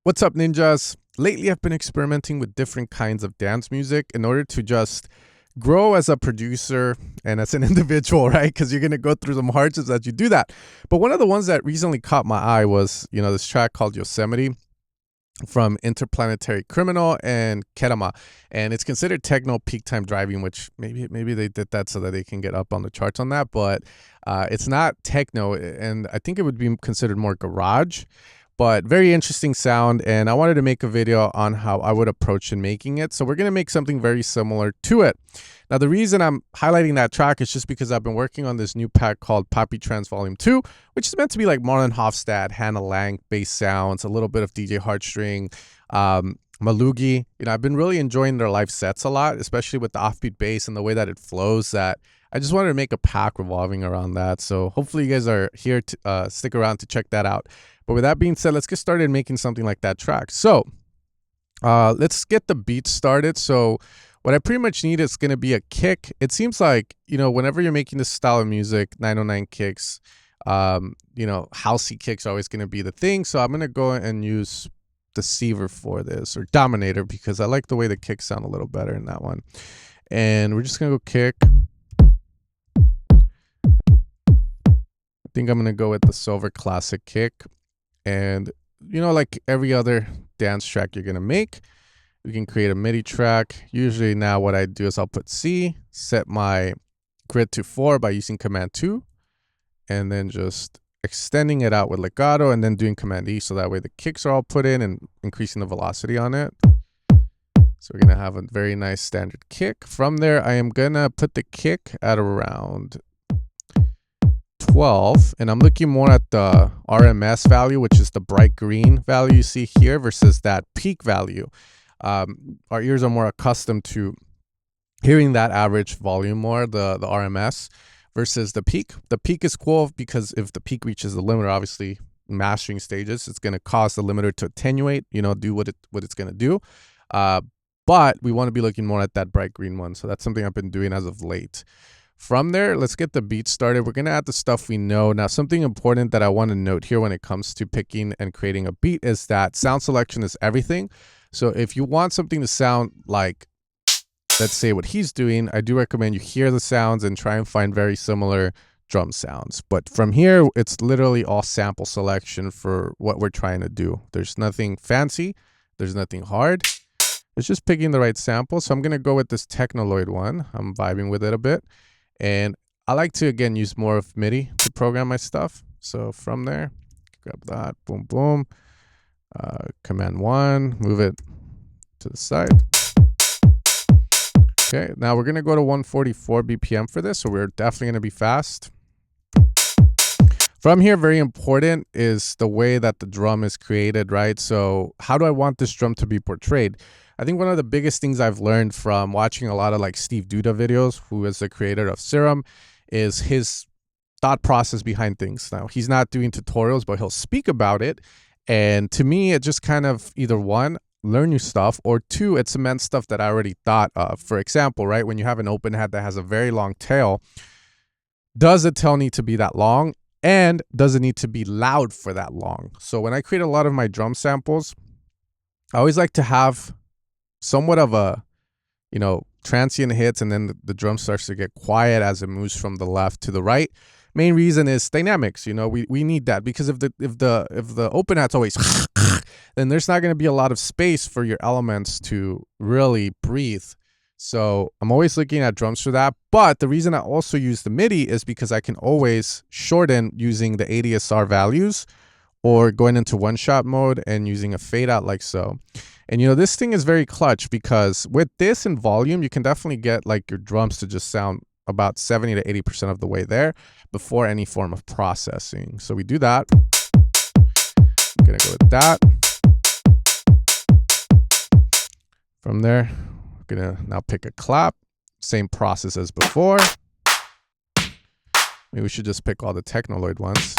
What's up, ninjas? Lately, I've been experimenting with different kinds of dance music in order to just grow as a producer and as an individual, right? Because you're going to go through some hardships as you do that. But one of the ones that recently caught my eye was, this track called Yosemite from Interplanetary Criminal and Kedama. And it's considered techno peak time driving, which maybe they did that so that they can get up on the charts on that. But it's not techno, and I think it would be considered more garage, but very interesting sound. And I wanted to make a video on how I would approach in making it. So we're going to make something very similar to it. Now, the reason I'm highlighting that track is just because I've been working on this new pack called Poppy Trance Volume 2, which is meant to be like Marlon Hofstad, Hannah Lang bass sounds, a little bit of DJ Heartstring, Malugi. I've been really enjoying their live sets a lot, especially with the offbeat bass and the way that it flows, that I just wanted to make a pack revolving around that. So hopefully you guys are here to stick around to check that out. But with that being said, let's get started making something like that track. So let's get the beat started. So what I pretty much need is going to be a kick. It seems like, whenever you're making this style of music, 909 kicks, housey kicks are always going to be the thing. So I'm going to go and use Deceiver for this, or Dominator, because I like the way the kicks sound a little better in that one. And we're just going to go kick. I think I'm going to go with the Silver Classic kick. And, like every other dance track you're going to make, we can create a MIDI track. Usually now what I do is I'll put C, set my grid to 4 by using Command 2, and then just extending it out with legato and then doing Command E, so that way the kicks are all put in and increasing the velocity on it. So we're going to have a very nice standard kick. From there, I am going to put the kick at around 12, and I'm looking more at the RMS value, which is the bright green value you see here, versus that peak value. Our ears are more accustomed to hearing that average volume more, the RMS, versus the peak. The peak is cool because if the peak reaches the limiter, obviously mastering stages, it's going to cause the limiter to attenuate, do what it's going to do. But we want to be looking more at that bright green one. So that's something I've been doing as of late. From there, let's get the beat started. We're going to add the stuff we know. Now, something important that I want to note here when it comes to picking and creating a beat is that sound selection is everything. So if you want something to sound like, let's say, what he's doing, I do recommend you hear the sounds and try and find very similar drum sounds. But from here, it's literally all sample selection for what we're trying to do. There's nothing fancy. There's nothing hard. It's just picking the right sample. So I'm going to go with this Technoloid one. I'm vibing with it a bit. And I like to, again, use more of MIDI to program my stuff. So from there, grab that, boom, boom. Command 1, move it to the side. Okay, now we're going to go to 144 BPM for this, so we're definitely going to be fast. From here, very important is the way that the drum is created, right? So how do I want this drum to be portrayed? I think one of the biggest things I've learned from watching a lot of like Steve Duda videos, who is the creator of Serum, is his thought process behind things. Now, he's not doing tutorials, but he'll speak about it. And to me, it just kind of either one, learn new stuff, or two, it cements stuff that I already thought of. For example, right, when you have an open head that has a very long tail, does the tail need to be that long? And does it need to be loud for that long? So when I create a lot of my drum samples, I always like to have somewhat of a, transient hits, and then the drum starts to get quiet as it moves from the left to the right. Main reason is dynamics. We need that, because if the open hat's always then there's not going to be a lot of space for your elements to really breathe. So I'm always looking at drums for that. But the reason I also use the MIDI is because I can always shorten using the ADSR values, or going into one-shot mode and using a fade out like so. And this thing is very clutch, because with this in volume, you can definitely get like your drums to just sound about 70 to 80% of the way there before any form of processing. So we do that. I'm gonna go with that. From there, we're gonna now pick a clap. Same process as before. Maybe we should just pick all the Technoloid ones,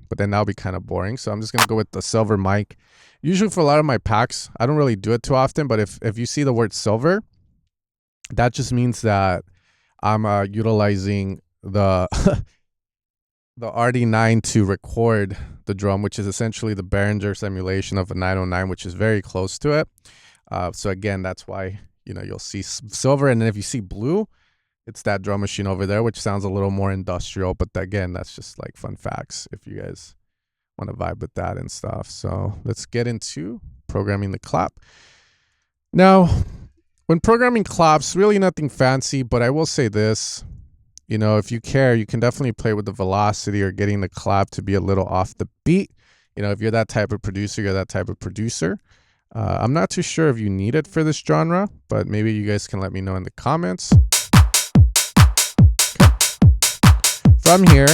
but then that'll be kind of boring. So I'm just gonna go with the silver mic. Usually for a lot of my packs, I don't really do it too often, but if you see the word silver, that just means that I'm utilizing the the RD9 to record the drum, which is essentially the Behringer simulation of a 909, which is very close to it. So again, that's why, you'll see silver. And then if you see blue, it's that drum machine over there, which sounds a little more industrial. But again, that's just like fun facts if you guys want to vibe with that and stuff. So let's get into programming the clap. Now, when programming claps, really nothing fancy, but I will say this. If you care, you can definitely play with the velocity or getting the clap to be a little off the beat. If you're that type of producer, you're that type of producer. I'm not too sure if you need it for this genre, but maybe you guys can let me know in the comments. Okay. From here,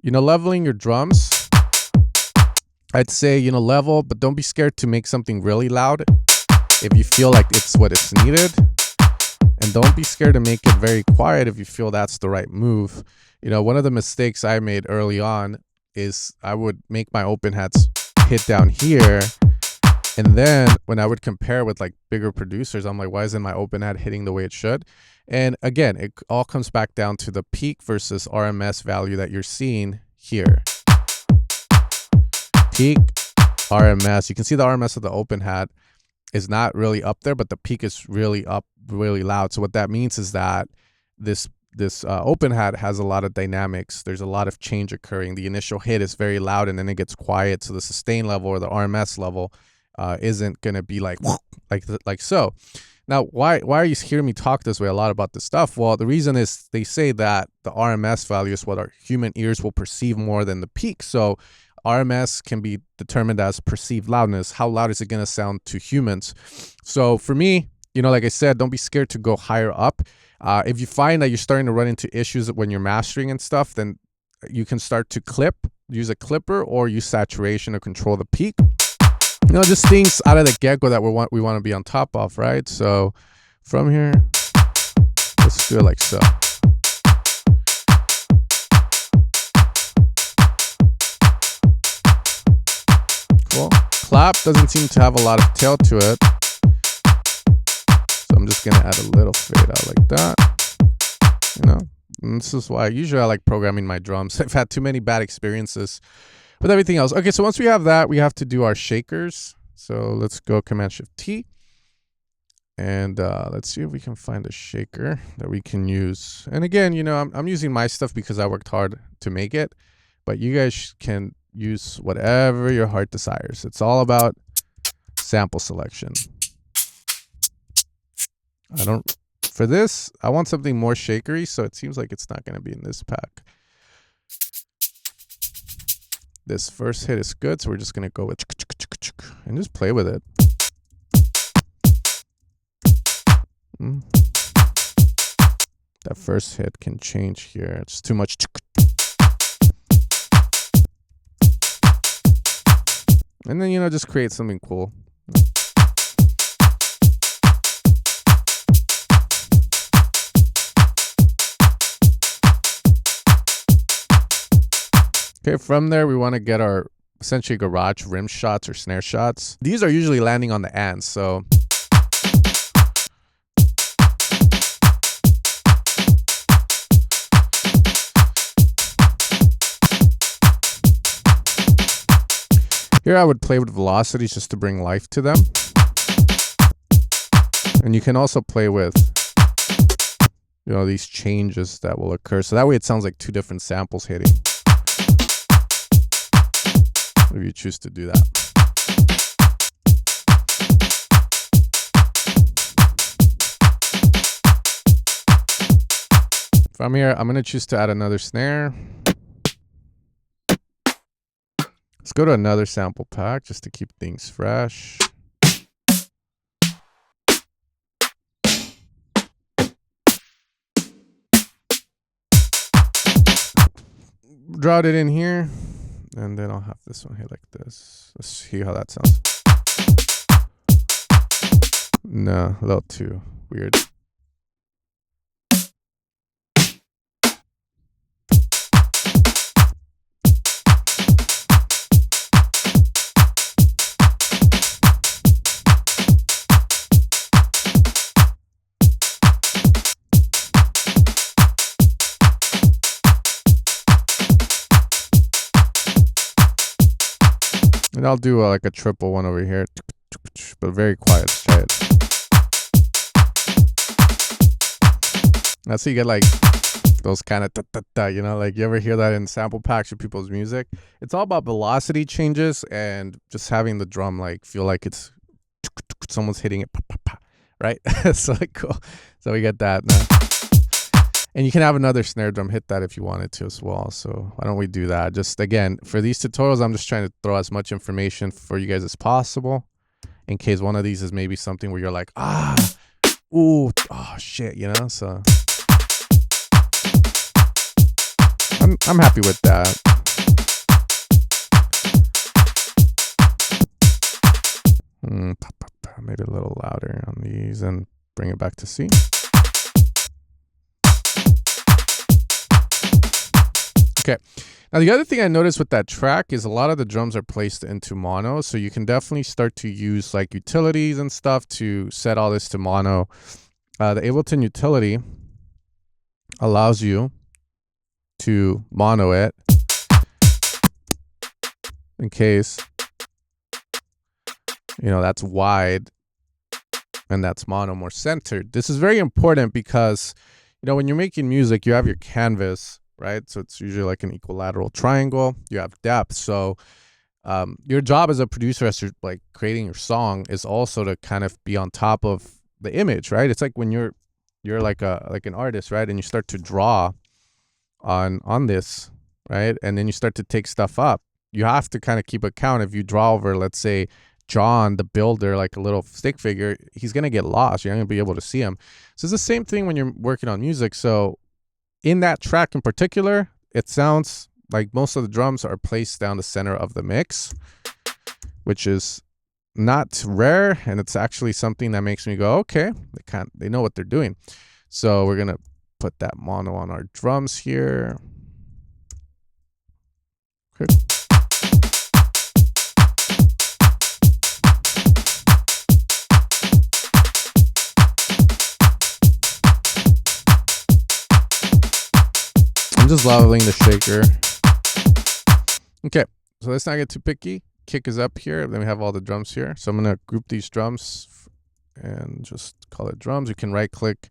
leveling your drums, I'd say, level, but don't be scared to make something really loud if you feel like it's what is needed. And don't be scared to make it very quiet if you feel that's the right move. One of the mistakes I made early on is I would make my open hats hit down here. And then when I would compare with like bigger producers, I'm like, why isn't my open hat hitting the way it should? And again, it all comes back down to the peak versus RMS value that you're seeing here. Peak, RMS. You can see the RMS of the open hat is not really up there, but the peak is really up, really loud. So what that means is that this open hat has a lot of dynamics. There's a lot of change occurring. The initial hit is very loud and then it gets quiet. So the sustain level or the RMS level isn't going to be like so. Now, why are you hearing me talk this way a lot about this stuff? Well, the reason is they say that the RMS value is what our human ears will perceive more than the peak. So RMS can be determined as perceived loudness. How loud is it going to sound to humans? So for me, like I said, don't be scared to go higher up. If you find that you're starting to run into issues when you're mastering and stuff, then you can start to use a clipper or use saturation to control the peak. Just things out of the get-go that we want to be on top of, right? So from here, let's do it like so. Cool. Clap doesn't seem to have a lot of tail to it. So I'm just going to add a little fade out like that. And this is why usually I like programming my drums. I've had too many bad experiences with everything else. Okay, so once we have that, we have to do our shakers. So let's go Command-Shift-T. And let's see if we can find a shaker that we can use. And again, I'm using my stuff because I worked hard to make it. But you guys can use whatever your heart desires. It's all about sample selection. For this, I want something more shakery, so it seems like it's not going to be in this pack. This first hit is good, so we're just going to go with and just play with it. That first hit can change here. It's too much. And then, just create something cool. Okay, from there, we want to get our essentially garage rim shots or snare shots. These are usually landing on the ands, so. Here I would play with velocities just to bring life to them. And you can also play with, these changes that will occur. So that way it sounds like two different samples hitting. If you choose to do that. From here, I'm going to choose to add another snare. Let's go to another sample pack just to keep things fresh. Drought it in here. And then I'll have this one hit like this. Let's see how that sounds. No, a little too weird. And I'll do like a triple one over here, but very quiet. Let's try it. That's so you get like those kind of you know, like you ever hear that in sample packs of people's music? It's all about velocity changes and just having the drum like feel like it's someone's hitting it, right? So like cool. So we get that now. And you can have another snare drum hit that if you wanted to as well. So why don't we do that? Just again, for these tutorials, I'm just trying to throw as much information for you guys as possible in case one of these is maybe something where you're like, ooh, oh shit, you know? So I'm happy with that. Maybe a little louder on these and bring it back to C. Okay. Now the other thing I noticed with that track is a lot of the drums are placed into mono, so you can definitely start to use like utilities and stuff to set all this to mono. The Ableton utility allows you to mono it in case, you know, that's wide and that's mono more centered. This is very important because, you know, when you're making music, you have your canvas, right? So it's usually like an equilateral triangle. You have depth. So your job as a producer, as you're like creating your song, is also to kind of be on top of the image, right? It's like when you're like an artist, right? And you start to draw on this, right? And then you start to take stuff up. You have to kind of keep account. If you draw over, let's say, John, the builder, like a little stick figure, he's going to get lost. You're not going to be able to see him. So it's the same thing when you're working on music. So in that track in particular, it sounds like most of the drums are placed down the center of the mix, which is not rare. And it's actually something that makes me go, okay, they know what they're doing. So we're going to put that mono on our drums here. Okay. I'm just leveling the shaker. Okay, so let's not get too picky. Kick is up here. Then we have all the drums here. So I'm going to group these drums and just call it drums. You can right click,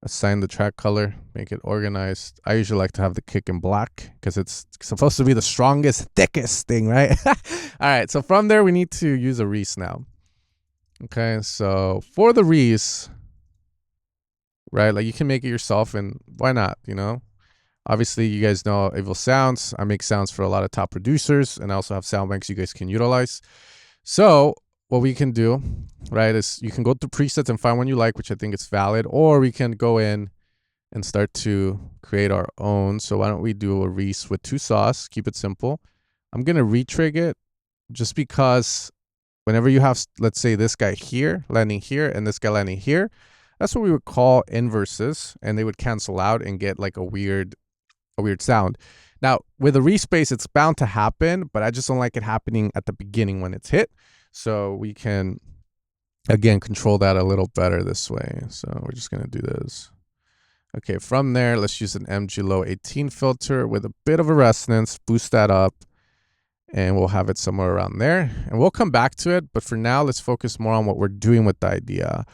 assign the track color, make it organized. I usually like to have the kick in black because it's supposed to be the strongest, thickest thing, right? All right, so from there, we need to use a Reese now. Okay, so for the Reese, right, like you can make it yourself, and why not, you know? Obviously, you guys know Evil Sounds. I make sounds for a lot of top producers, and I also have sound banks you guys can utilize. So what we can do, right, is you can go through presets and find one you like, which I think is valid, or we can go in and start to create our own. So why don't we do a Reese with 2 saws, keep it simple. I'm going to retrig it just because whenever you have, let's say, this guy here landing here and this guy landing here, that's what we would call inverses, and they would cancel out and get like a weird sound. Now, with a respace, it's bound to happen, but I just don't like it happening at the beginning when it's hit. So we can, again, control that a little better this way. So we're just going to do this. Okay, from there, let's use an MG Low 18 filter with a bit of a resonance, boost that up, and we'll have it somewhere around there. And we'll come back to it, but for now, let's focus more on what we're doing with the idea.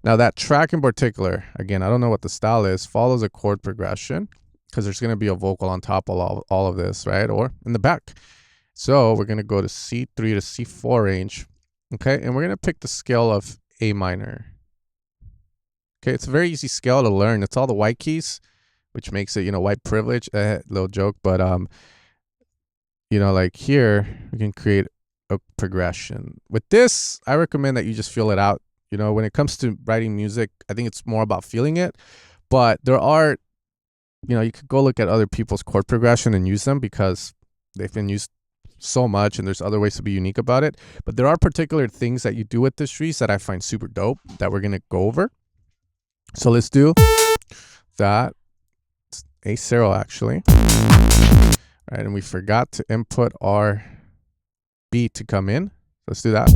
Now, that track in particular, again, I don't know what the style is, follows a chord progression, because there's going to be a vocal on top of all of this, right? Or in the back. So we're going to go to C3 to C4 range. Okay. And we're going to pick the scale of A minor. Okay. It's a very easy scale to learn. It's all the white keys, which makes it, you know, white privilege. Little joke. But, you know, like here, we can create a progression. With this, I recommend that you just feel it out. You know, when it comes to writing music, I think it's more about feeling it. But there are, you know, you could go look at other people's chord progression and use them because they've been used so much and there's other ways to be unique about it. But there are particular things that you do with this Reese that I find super dope that we're going to go over. So let's do that. It's A0 actually. All right, and we forgot to input our beat to come in. Let's do that.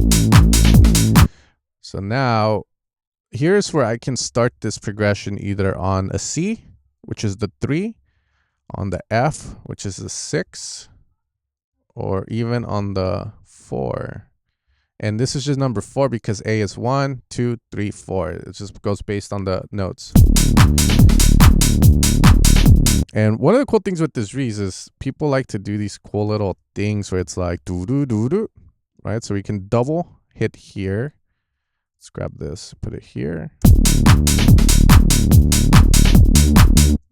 So now here's where I can start this progression either on a C, which is the 3, on the F, which is the 6, or even on the 4. And this is just number 4 because A is 1, 2, 3, 4. It just goes based on the notes. And one of the cool things with this Reese is people like to do these cool little things where it's like doo-doo-doo-doo, right? So we can double hit here. Let's grab this, put it here.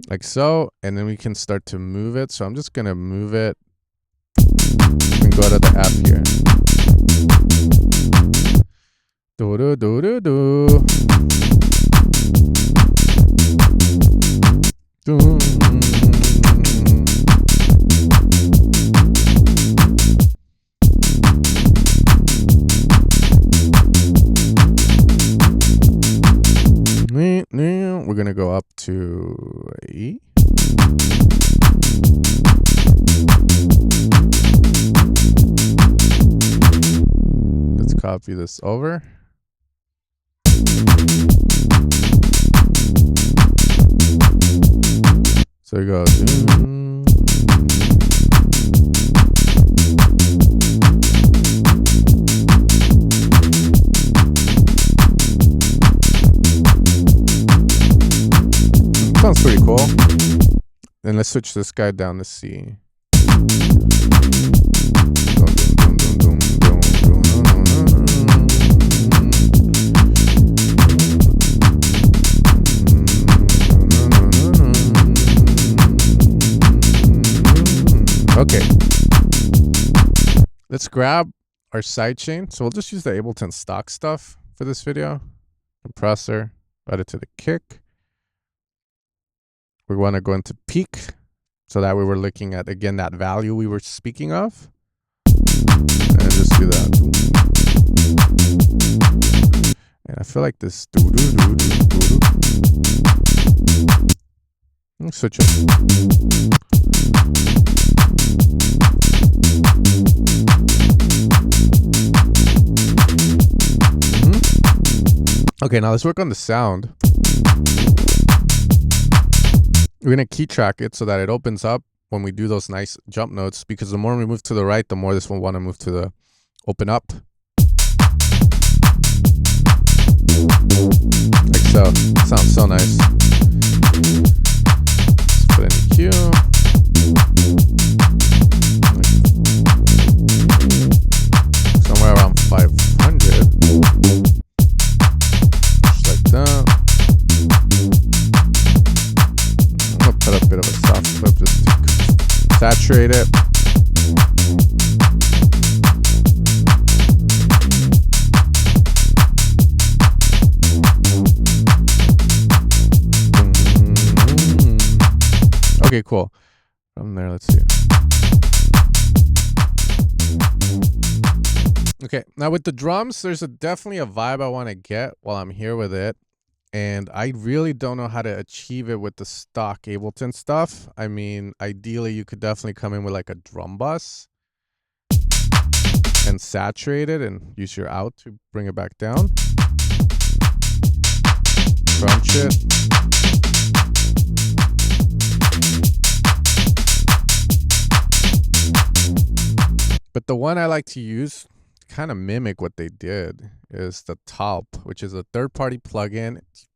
Like so. And then we can start to move it. So I'm just going to move it and go to the F here. Do-do-do-do-do. We're gonna go up to E. Let's copy this over. So we go. Sounds pretty cool. Then let's switch this guy down to C. Okay. Let's grab our sidechain. So we'll just use the Ableton stock stuff for this video. Compressor, add it to the kick. We want to go into peak so that we were looking at, again, that value we were speaking of. And just do that. And I feel like this. Switch it. Okay, now let's work on the sound. We're going to key track it so that it opens up when we do those nice jump notes, because the more we move to the right, the more this will want to move to the open up. Like so. Sounds so nice. Let's put in EQ. Somewhere around 500. Just like that. Put a bit of a soft clip just to saturate it. Okay, cool. From there, let's see. Okay, now with the drums, there's definitely a vibe I want to get while I'm here with it. And I really don't know how to achieve it with the stock Ableton stuff. I mean, ideally, you could definitely come in with like a drum bus and saturate it and use your out to bring it back down. Crunch it. But the one I like to use, kind of mimic what they did, is the Talp, which is a third-party plugin. It's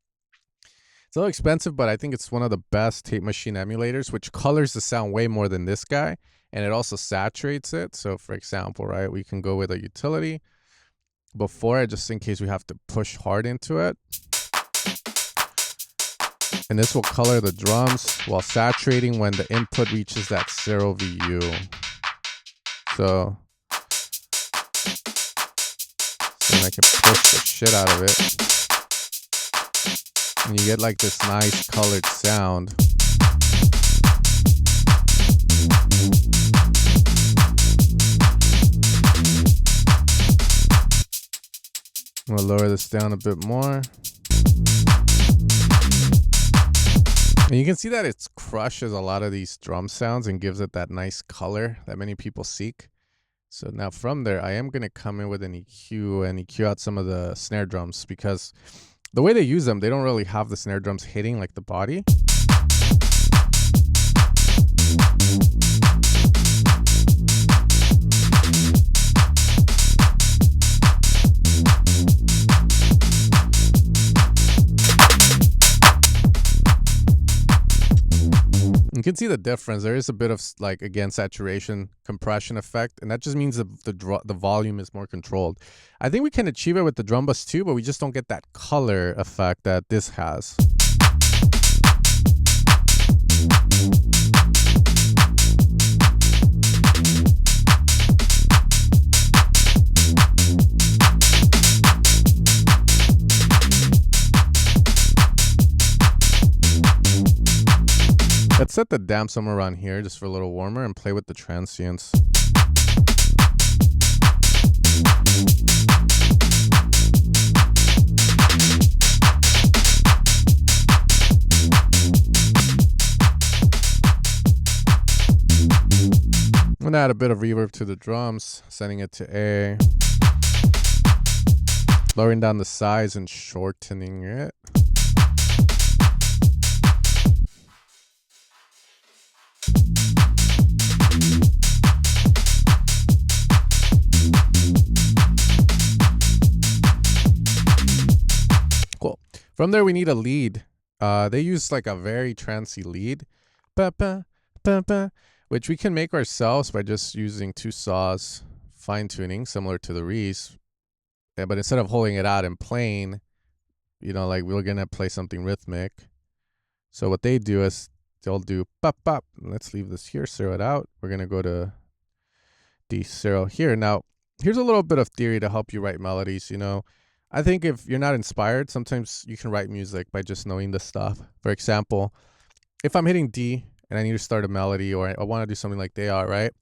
a little expensive, but I think it's one of the best tape machine emulators, which colors the sound way more than this guy, and it also saturates it. So for example, right, we can go with a utility before it, just in case we have to push hard into it. And this will color the drums while saturating when the input reaches that 0 VU. So I can push the shit out of it. And you get like this nice colored sound. I'm gonna lower this down a bit more. And you can see that it crushes a lot of these drum sounds and gives it that nice color that many people seek. So now from there, I am going to come in with an EQ and EQ out some of the snare drums, because the way they use them, they don't really have the snare drums hitting like the body. can see the difference. There is a bit of like, again, saturation compression effect, and that just means the volume is more controlled. I think we can achieve it with the drum bus too, but we just don't get that color effect that this has. Let's set the damp somewhere around here just for a little warmer and play with the transients. I'm gonna add a bit of reverb to the drums, setting it to A, lowering down the size and shortening it. Cool. From there, we need a lead. They use like a very trancy lead, which we can make ourselves by just using 2 saws, fine tuning, similar to the Reese. But instead of holding it out and playing, you know, like we're gonna play something rhythmic. So what they do is they'll do pop pop. Let's leave this here, zero it out. We're gonna go to D0 here. Now, here's a little bit of theory to help you write melodies. You know, I think if you're not inspired, sometimes you can write music by just knowing the stuff. For example, if I'm hitting D and I need to start a melody, or I want to do something like they are, right?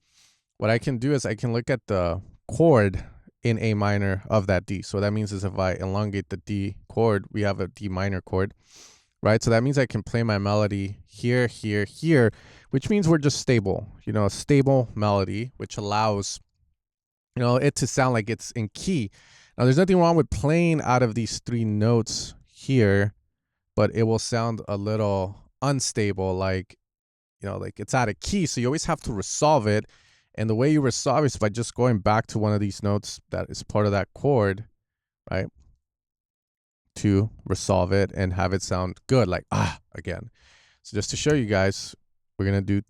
What I can do is I can look at the chord in A minor of that D. So that means is if I elongate the D chord, we have a D minor chord, right? So that means I can play my melody here, here, here, which means we're just stable, you know, a stable melody, which allows, you know, it to sound like it's in key. Now, there's nothing wrong with playing out of these 3 notes here, but it will sound a little unstable, like, you know, like it's out of key. So you always have to resolve it. And the way you resolve is by just going back to one of these notes that is part of that chord, right? To resolve it and have it sound good, like again. So just to show you guys, we're gonna do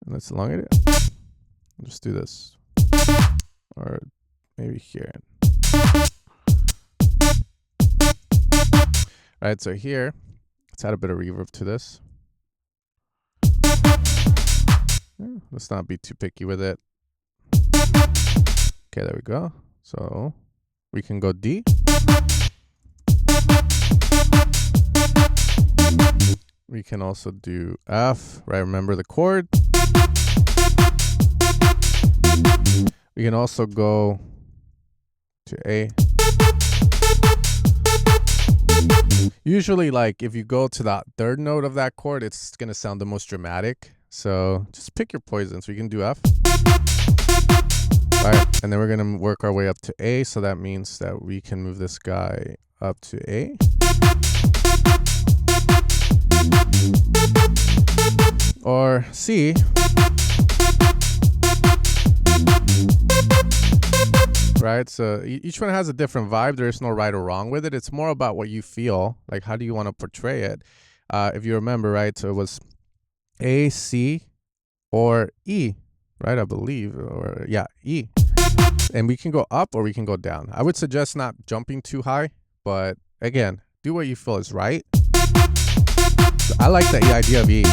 let's elongate it. Just do this, or maybe here. All right, so here, let's add a bit of reverb to this. Let's not be too picky with it. Okay, there we go. So we can go D. We can also do F, right? Remember the chord. We can also go to A. Usually, like, if you go to that 3rd note of that chord, it's going to sound the most dramatic. So just pick your poison. So we can do F. All right, and then we're going to work our way up to A. So that means that we can move this guy up to A. Or C. Right, so each one has a different vibe. There's no right or wrong with it. It's more about what you feel, like how do you want to portray it. If you remember, right, so it was A, C, or E, right, I believe, or yeah, E. And we can go up or we can go down. I would suggest not jumping too high, but again, do what you feel is right. So I like the idea of E.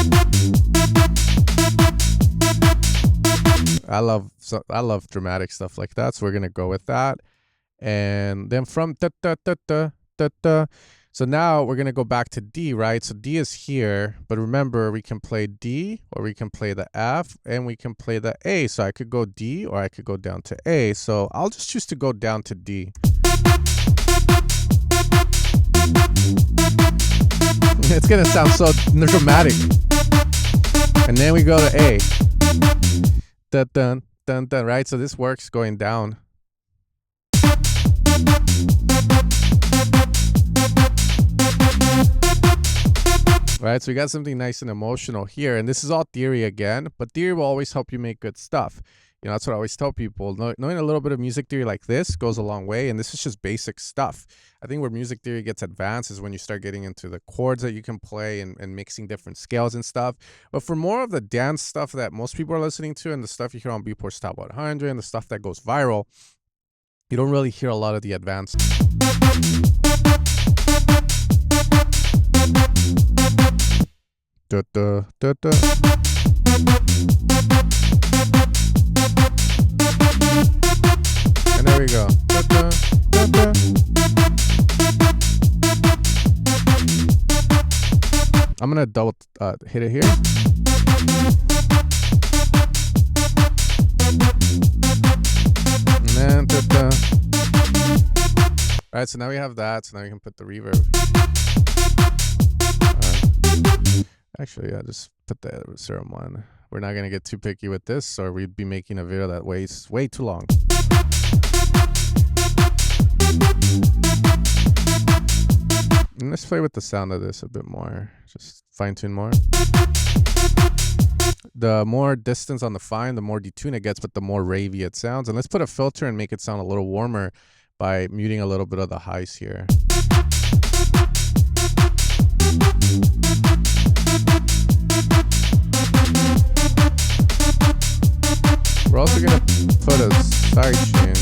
I love dramatic stuff like that, so we're gonna go with that. And then from da da da da da da. So now we're gonna go back to D, right? So D is here, but remember we can play D or we can play the F and we can play the A. So I could go D or I could go down to A. So I'll just choose to go down to D. It's gonna sound so dramatic. And then we go to A. Dun, dun, dun, dun, right? So this works going down. Right, so we got something nice and emotional here. And this is all theory again, but theory will always help you make good stuff. That's what I always tell people. Knowing a little bit of music theory like this goes a long way, and this is just basic stuff. I think where music theory gets advanced is when you start getting into the chords that you can play and mixing different scales and stuff. But for more of the dance stuff that most people are listening to and the stuff you hear on Beatport's Top 100 and the stuff that goes viral, you don't really hear a lot of the advanced. Da, da, da, da. And there we go. Da, da, da, da. I'm gonna double hit it here. And then da, da. All right, so now we have that. So now we can put the reverb. Actually, yeah, just put the serum one. We're not gonna get too picky with this, or we'd be making a video that wastes way too long. And let's play with the sound of this a bit more. Just fine tune more. The more distance on the fine, the more detune it gets, but the more ravey it sounds. And let's put a filter and make it sound a little warmer by muting a little bit of the highs here. We're also gonna put a side chain.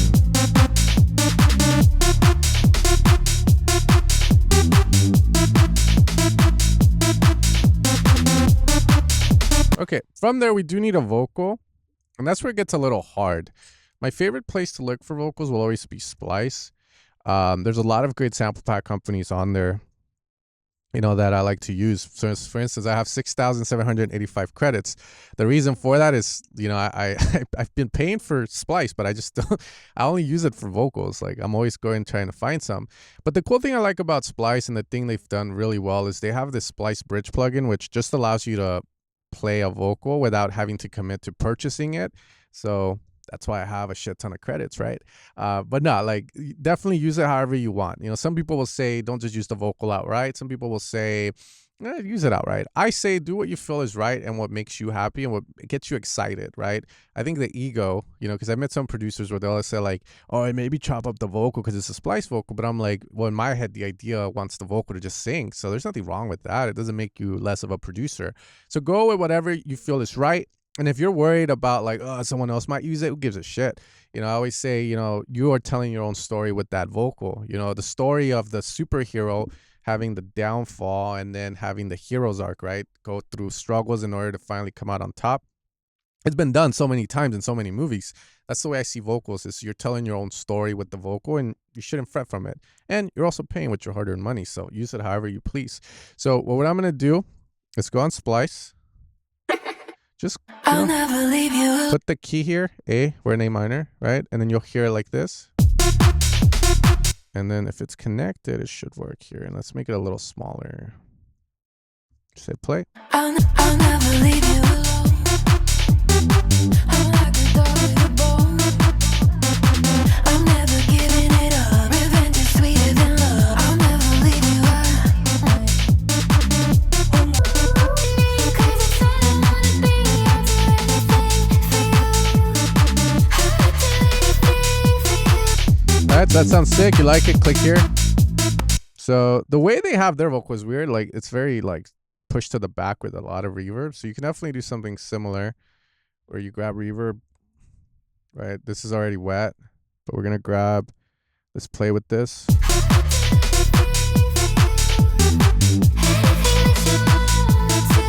Okay, from there we do need a vocal, and that's where it gets a little hard. My favorite place to look for vocals will always be Splice. There's a lot of great sample pack companies on there, that I like to use. So for instance, I have 6,785 credits. The reason for that is, I've been paying for Splice, but I just don't, I only use it for vocals. Like, I'm always going trying to find some. But the cool thing I like about Splice, and the thing they've done really well, is they have this Splice Bridge plugin, which just allows you to play a vocal without having to commit to purchasing it. So that's why I have a shit ton of credits, right? But no, like, definitely use it however you want. Some people will say, don't just use the vocal outright. Some people will say, use it outright. I say, do what you feel is right and what makes you happy and what gets you excited, right? I think the ego, because I met some producers where they'll say like, oh, maybe chop up the vocal because it's a splice vocal. But I'm like, well, in my head, the idea wants the vocal to just sing. So there's nothing wrong with that. It doesn't make you less of a producer. So go with whatever you feel is right. And if you're worried about like, oh, someone else might use it, who gives a shit? I always say, you are telling your own story with that vocal. The story of the superhero having the downfall and then having the hero's arc, right? Go through struggles in order to finally come out on top. It's been done so many times in so many movies. That's the way I see vocals, is you're telling your own story with the vocal, and you shouldn't fret from it. And you're also paying with your hard-earned money, so use it however you please. So what I'm going to do is go on Splice. Just never leave you. Put the key here, A, we're in A minor, right? And then you'll hear it like this. And then if it's connected, it should work here. And let's make it a little smaller. Say play. I'll never leave you alone. I'm like a dog with a bone. I'm never giving it up. Revenge is sweeter than love. I'll never leave you Alright, that sounds sick. You like it? Click here. So the way they have their vocal is weird. Like, it's very like pushed to the back with a lot of reverb. So you can definitely do something similar where you grab reverb. Right, this is already wet, but we're gonna grab. Let's play with this.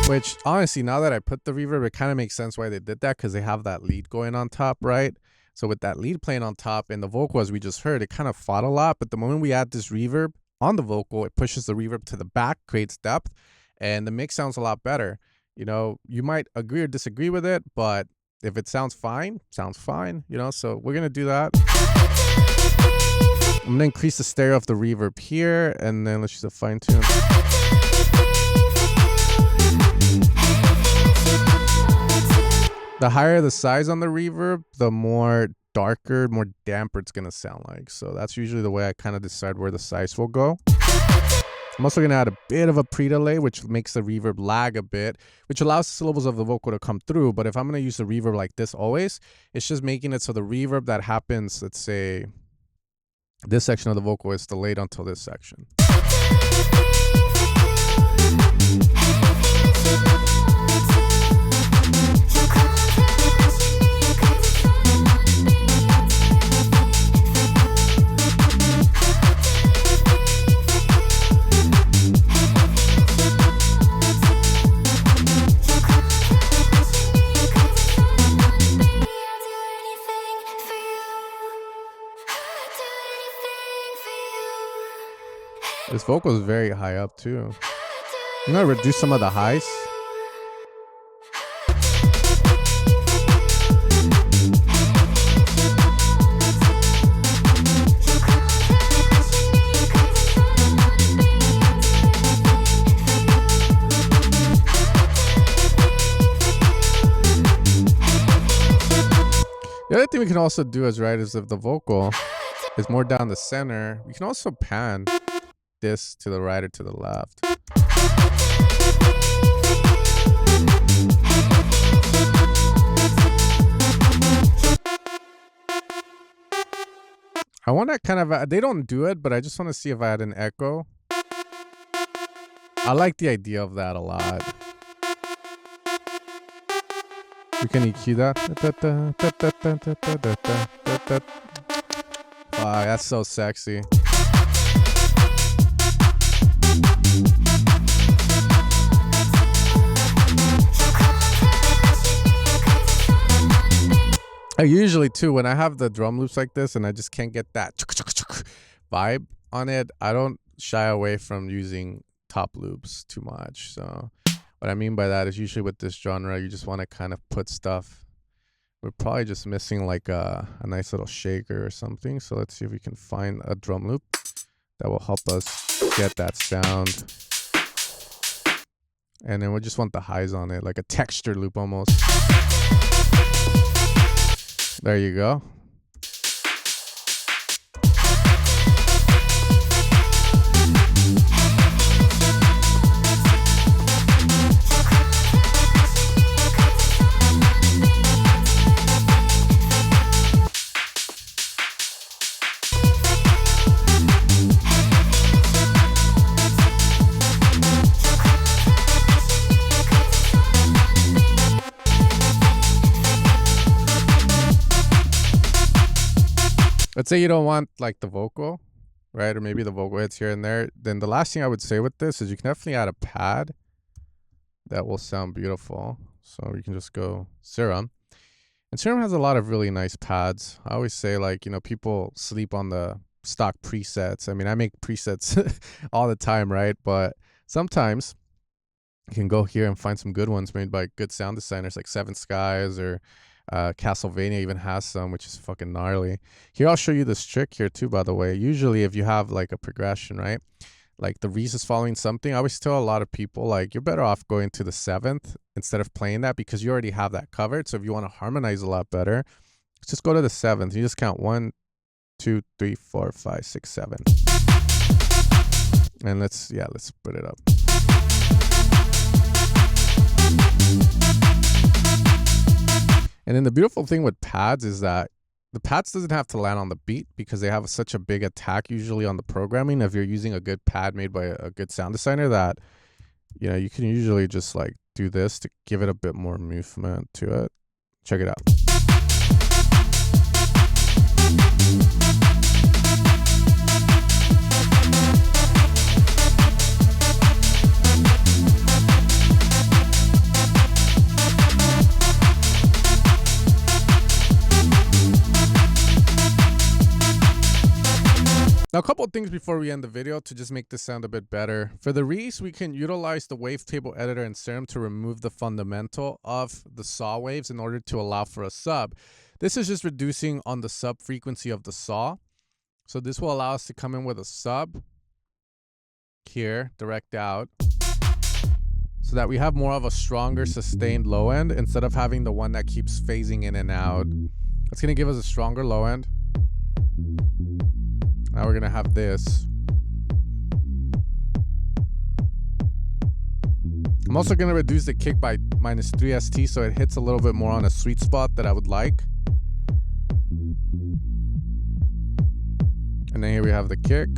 Which honestly, now that I put the reverb, it kind of makes sense why they did that, because they have that lead going on top, right? So with that lead playing on top and the vocal, as we just heard, it kind of fought a lot. But the moment we add this reverb on the vocal, it pushes the reverb to the back, creates depth, and the mix sounds a lot better. You might agree or disagree with it, but if it sounds fine, sounds fine, So we're going to do that. I'm going to increase the stereo of the reverb here, and then let's use a fine tune. The higher the size on the reverb, the more darker, more damper it's going to sound like. So that's usually the way I kind of decide where the size will go. I'm also going to add a bit of a pre-delay, which makes the reverb lag a bit, which allows the syllables of the vocal to come through. But if I'm going to use the reverb like this always, it's just making it so the reverb that happens, let's say this section of the vocal is delayed until this section. This vocal is very high up too. I'm gonna reduce some of the highs. The other thing we can also do is, right, is if the vocal is more down the center, we can also pan this to the right or to the left. I want to kind of, they don't do it, but I just want to see if I had an echo. I like the idea of that a lot. We can EQ that. Wow, that's so sexy. I usually too, when I have the drum loops like this and I just can't get that vibe on it, I don't shy away from using top loops too much. So what I mean by that is usually with this genre, you just want to kind of put stuff. We're probably just missing like a nice little shaker or something. So let's see if we can find a drum loop that will help us get that sound. And then we just want the highs on it, like a texture loop almost. There you go. Let's say you don't want like the vocal, right? Or maybe the vocal hits here and there. Then the last thing I would say with this is you can definitely add a pad that will sound beautiful. So you can just go Serum. And Serum has a lot of really nice pads. I always say, like, you know, people sleep on the stock presets. I mean, I make presets all the time, right? But sometimes you can go here and find some good ones made by good sound designers like Seven Skies, or Castlevania even has some, which is fucking gnarly. Here, I'll show you this trick here too, by the way. Usually if you have like a progression, right, like the Reese is following something, I always tell a lot of people, like, you're better off going to the 7th instead of playing that, because you already have that covered. So if you want to harmonize a lot better, just go to the 7th. You just count 1, 2, 3, 4, 5, 6, 7. And let's put it up. And then the beautiful thing with pads is that the pads doesn't have to land on the beat, because they have such a big attack usually on the programming. If you're using a good pad made by a good sound designer, that, you know, you can usually just like do this to give it a bit more movement to it. Check it out. Now, a couple of things before we end the video to just make this sound a bit better. For the Reese, we can utilize the wavetable editor in Serum to remove the fundamental of the saw waves in order to allow for a sub. This is just reducing on the sub frequency of the saw. So this will allow us to come in with a sub here, direct out, so that we have more of a stronger sustained low end instead of having the one that keeps phasing in and out. It's going to give us a stronger low end. Now we're going to have this. I'm also going to reduce the kick by -3 st so it hits a little bit more on a sweet spot that I would like. And then here we have the kick.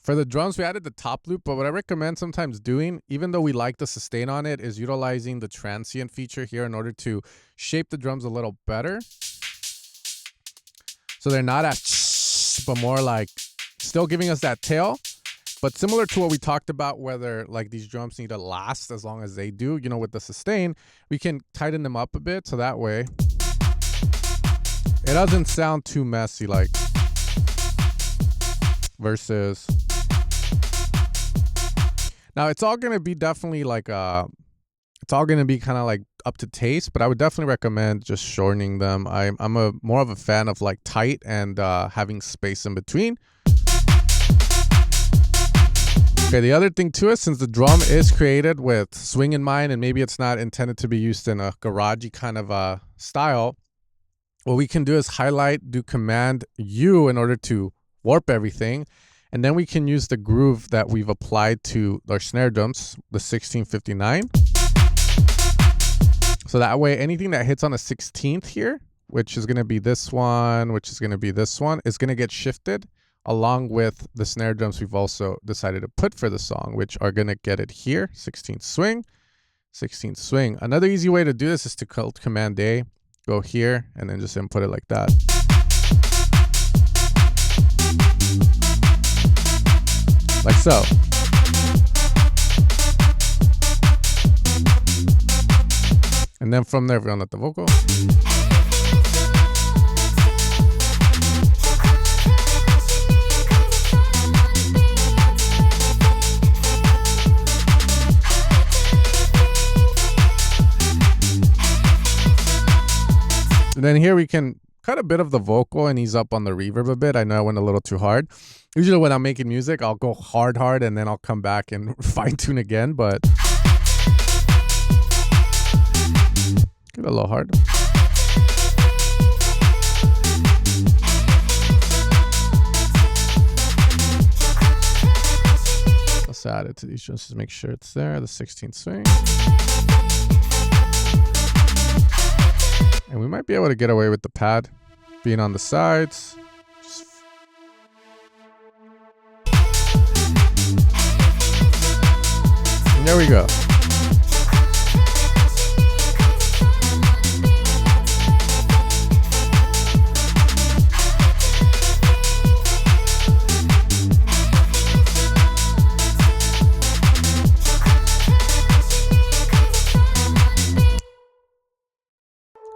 For the drums, we added the top loop, but what I recommend sometimes doing, even though we like the sustain on it, is utilizing the transient feature here in order to shape the drums a little better. So they're not as but more like still giving us that tail, but similar to what we talked about, whether like these drums need to last as long as they do, you know, with the sustain, we can tighten them up a bit so that way it doesn't sound too messy, like versus. Now it's all gonna be definitely like it's all gonna be kind of like up to taste, but I would definitely recommend just shortening them. I'm a more of a fan of like tight and having space in between. Okay, the other thing too is, since the drum is created with swing in mind and maybe it's not intended to be used in a garagey kind of style, what we can do is highlight, do Command U in order to warp everything. And then we can use the groove that we've applied to our snare drums, the 1659. So that way, anything that hits on a 16th here, which is going to be this one, which is going to be this one, is going to get shifted along with the snare drums we've also decided to put for the song, which are going to get it here, 16th swing, 16th swing. Another easy way to do this is to hold Command A, go here, and then just input it like that. Like so. And then from there, we're gonna let the vocal. And then here we can cut a bit of the vocal and ease up on the reverb a bit. I know I went a little too hard. Usually when I'm making music, I'll go hard, and then I'll come back and fine tune again, but get a little hard. Let's add it to these just to make sure it's there, the 16th swing. And we might be able to get away with the pad being on the sides. And there we go.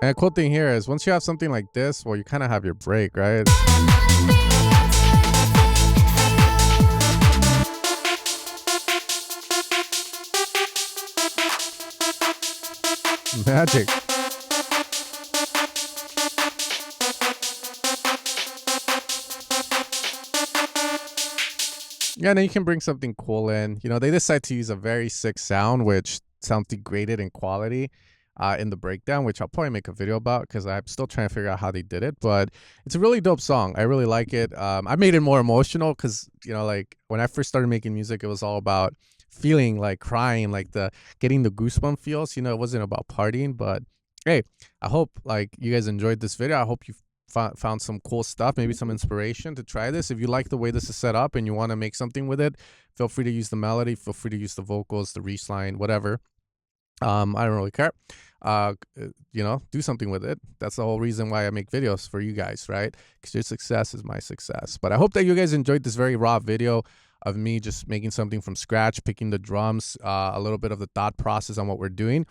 And the cool thing here is once you have something like this, well, you kind of have your break, right? Magic. Yeah, and then you can bring something cool in. You know, they decide to use a very sick sound, which sounds degraded in quality in the breakdown, which I'll probably make a video about because I'm still trying to figure out how they did it. But it's a really dope song. I really like it. I made it more emotional because, you know, like when I first started making music, it was all about feeling, like crying, like getting the goosebump feels. You know, it wasn't about partying. But hey, I hope like you guys enjoyed this video. I hope you found some cool stuff, maybe some inspiration to try this. If you like the way this is set up and you want to make something with it, feel free to use the melody, feel free to use the vocals, the reach line, whatever. I don't really care. You know, do something with it. That's the whole reason why I make videos for you guys, right? Because your success is my success. But I hope that you guys enjoyed this very raw video of me just making something from scratch, picking the drums, a little bit of the thought process on what we're doing.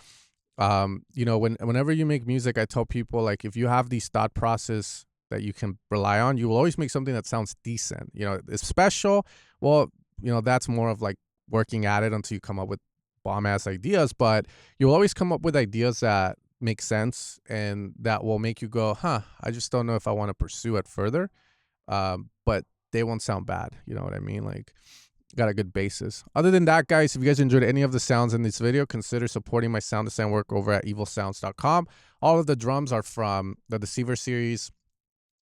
You know, whenever you make music, I tell people, like, if you have these thought process that you can rely on, you will always make something that sounds decent. You know, it's special. Well, you know, that's more of like working at it until you come up with bomb ass ideas, but you'll always come up with ideas that make sense and that will make you go, huh, I just don't know if I want to pursue it further. But they won't sound bad. You know what I mean? Like, got a good basis. Other than that, guys, if you guys enjoyed any of the sounds in this video, consider supporting my sound design work over at evilsounds.com. All of the drums are from the Deceiver series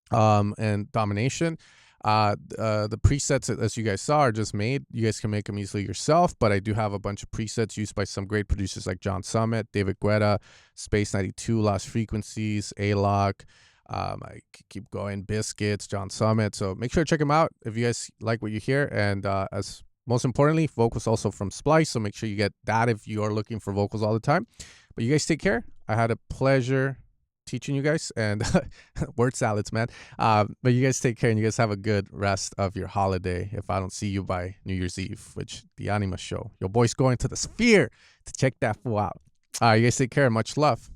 and Domination. The presets, as you guys saw, are just made. You guys can make them easily yourself, but I do have a bunch of presets used by some great producers like John Summit, David Guetta, Space 92, Lost Frequencies, A-Lock. I keep going, Biscuits, John Summit. So make sure to check them out if you guys like what you hear. And as most importantly, vocals also from Splice. So make sure you get that if you are looking for vocals all the time. But you guys take care. I had a pleasure teaching you guys, and word salads, man. But you guys take care, and you guys have a good rest of your holiday if I don't see you by New Year's Eve, which the Anima show. Your boy's going to the Sphere to check that fool out. You guys take care. Much love.